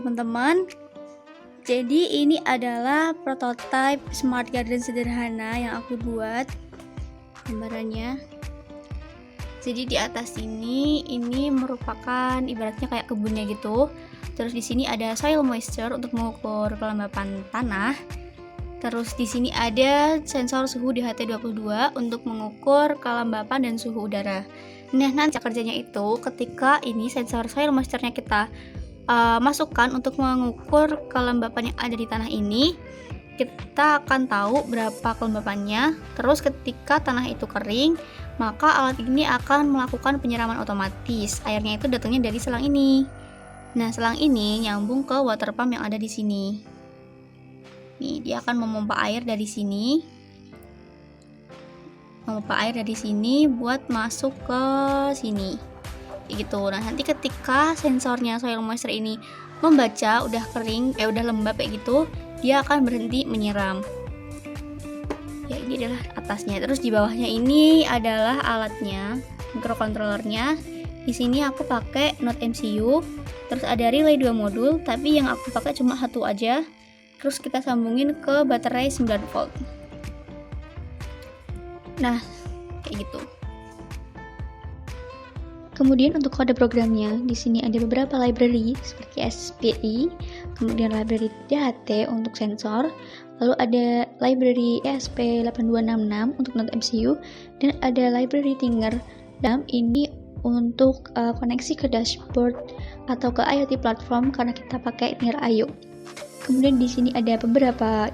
teman-teman. Jadi ini adalah prototipe smart garden sederhana yang aku buat. Gambarannya. Jadi di atas ini merupakan ibaratnya kayak kebunnya gitu. Terus di sini ada soil moisture untuk mengukur kelembapan tanah. Terus di sini ada sensor suhu DHT22 untuk mengukur kelembapan dan suhu udara. Nah, nanti kerjanya itu ketika ini sensor soil moisture-nya kita masukkan untuk mengukur kelembapan yang ada di tanah ini, kita akan tahu berapa kelembapannya. Terus ketika tanah itu kering, maka alat ini akan melakukan penyiraman otomatis. Airnya itu datangnya dari selang ini. Nah, selang ini nyambung ke water pump yang ada di sini. Nih, dia akan memompa air dari sini. Memompa air dari sini buat masuk ke sini. Gitu. Nah, nanti ketika sensornya soil moisture ini membaca udah kering, udah lembab kayak gitu, dia akan berhenti menyiram. Ya, ini adalah atasnya. Terus di bawahnya ini adalah alatnya, microcontrollernya. Di sini aku pakai Node MCU. Terus ada relay 2 modul, tapi yang aku pakai cuma satu aja. Terus kita sambungin ke baterai 9 volt. Nah, kayak gitu. Kemudian untuk kode programnya, di sini ada beberapa library seperti SPI, kemudian library DHT untuk sensor, lalu ada library ESP8266 untuk Node MCU, dan ada library Tinger. Dan ini untuk koneksi ke dashboard atau ke IoT platform karena kita pakai Tinger IO. Kemudian di sini ada beberapa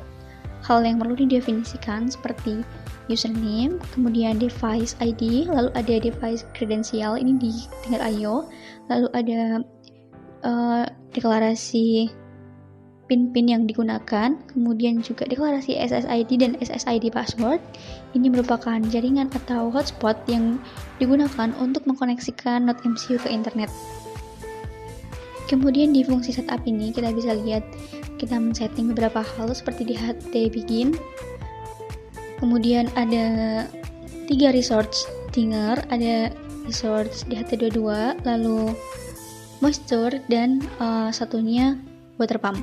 hal yang perlu didefinisikan seperti username, kemudian device ID, lalu ada device credential ini di Tinger IO, lalu ada deklarasi pin-pin yang digunakan, kemudian juga deklarasi SSID dan SSID password. Ini merupakan jaringan atau hotspot yang digunakan untuk mengkoneksikan Node MCU ke internet. Kemudian di fungsi setup ini kita bisa lihat kita men-setting beberapa hal seperti DHT begin. Kemudian ada 3 resource Tinger, ada resource DHT22, lalu moisture, dan satunya water pump.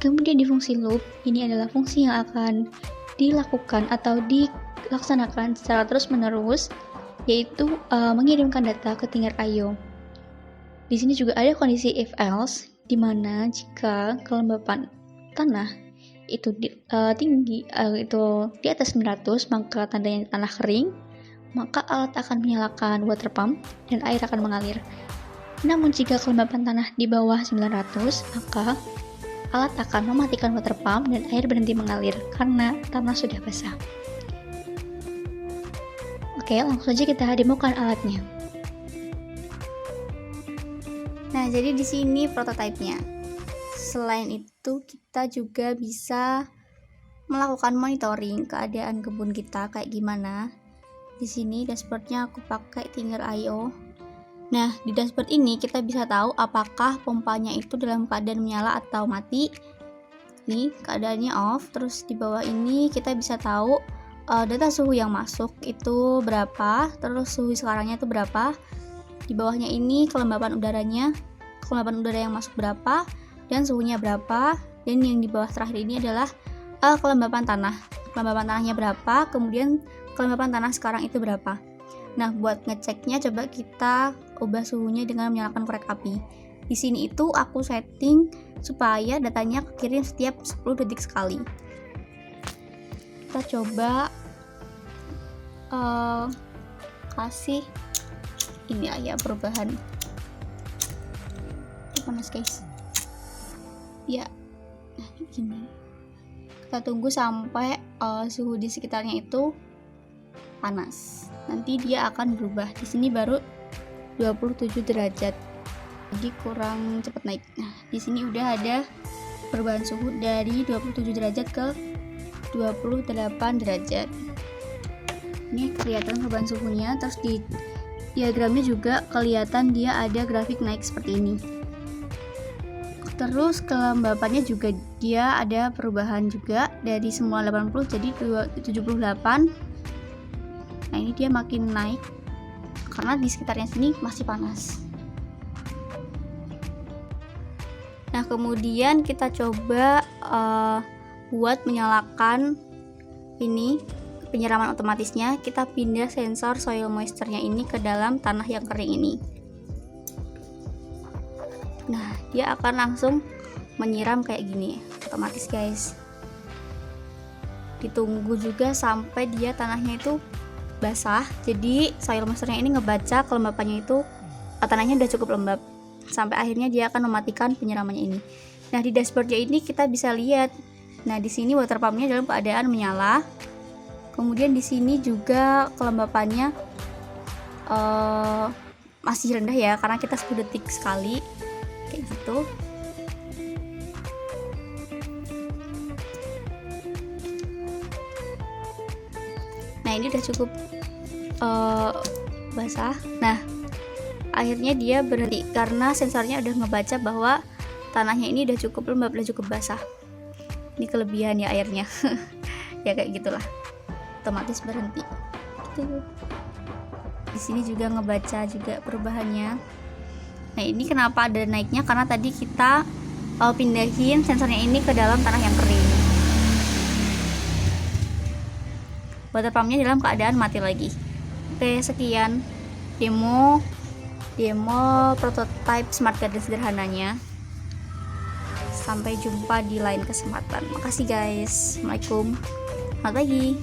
Kemudian di fungsi loop, ini adalah fungsi yang akan dilakukan atau dilaksanakan secara terus-menerus, yaitu mengirimkan data ke Tinger IO. Di sini juga ada kondisi if else, di mana jika kelembapan tanah itu tinggi, itu di atas 900, maka tandanya tanah kering, maka alat akan menyalakan water pump dan air akan mengalir. Namun jika kelembapan tanah di bawah 900, maka alat akan mematikan water pump dan air berhenti mengalir karena tanah sudah basah. Oke, langsung saja kita demokan alatnya. Nah, jadi di sini prototipenya. Selain itu, kita juga bisa melakukan monitoring keadaan kebun kita kayak gimana. Di sini dashboardnya aku pakai Tinger IO. Nah, di dashboard ini kita bisa tahu apakah pompanya itu dalam keadaan menyala atau mati. Nih, keadaannya off. Terus di bawah ini kita bisa tahu data suhu yang masuk itu berapa, terus suhu sekarangnya itu berapa. Di bawahnya ini kelembapan udaranya, kelembapan udara yang masuk berapa, dan suhunya berapa. Dan yang di bawah terakhir ini adalah kelembapan tanah. Kelembapan tanahnya berapa, kemudian kelembapan tanah sekarang itu berapa. Nah, buat ngeceknya coba kita ubah suhunya dengan menyalakan korek api. Di sini itu aku setting supaya datanya kekirim setiap 10 detik sekali. Kita coba kasih ini aja perubahan. Panas guys. Ya, nah gini. Kita tunggu sampai suhu di sekitarnya itu panas. Nanti dia akan berubah. Di sini baru 27 derajat. Jadi kurang cepat naik. Nah, di sini udah ada perubahan suhu dari 27 derajat ke 28 derajat. Ini kelihatan perubahan suhunya. Terus di diagramnya juga kelihatan dia ada grafik naik seperti ini. Terus kelembapannya juga dia ada perubahan juga dari semula 80 jadi 78. Nah, ini dia makin naik karena di sekitarnya sini masih panas. Nah, kemudian kita coba buat menyalakan ini penyiraman otomatisnya. Kita pindah sensor soil moisture-nya ini ke dalam tanah yang kering ini. Nah, dia akan langsung menyiram kayak gini, otomatis guys. Ditunggu juga sampai dia tanahnya itu basah. Jadi soil moisture-nya ini ngebaca kelembapannya itu tanahnya udah cukup lembab. Sampai akhirnya dia akan mematikan penyiramannya ini. Nah, di dashboardnya ini kita bisa lihat. Nah, di sini water pumpnya dalam keadaan menyala. Kemudian di sini juga kelembapannya masih rendah ya, karena kita 10 detik sekali kayak gitu. Nah, ini udah cukup basah. Nah, akhirnya dia berhenti karena sensornya udah ngebaca bahwa tanahnya ini udah cukup lembab, udah cukup basah. Ini kelebihan ya airnya. Ya kayak gitulah, otomatis berhenti gitu. Di sini juga ngebaca juga perubahannya. Nah, ini kenapa ada naiknya, karena tadi kita pindahin sensornya ini ke dalam tanah yang kering. Water pumpnya dalam keadaan mati lagi. Oke, sekian demo prototype smart garden sederhananya. Sampai jumpa di lain kesempatan. Makasih guys. Assalamualaikum. Selamat pagi.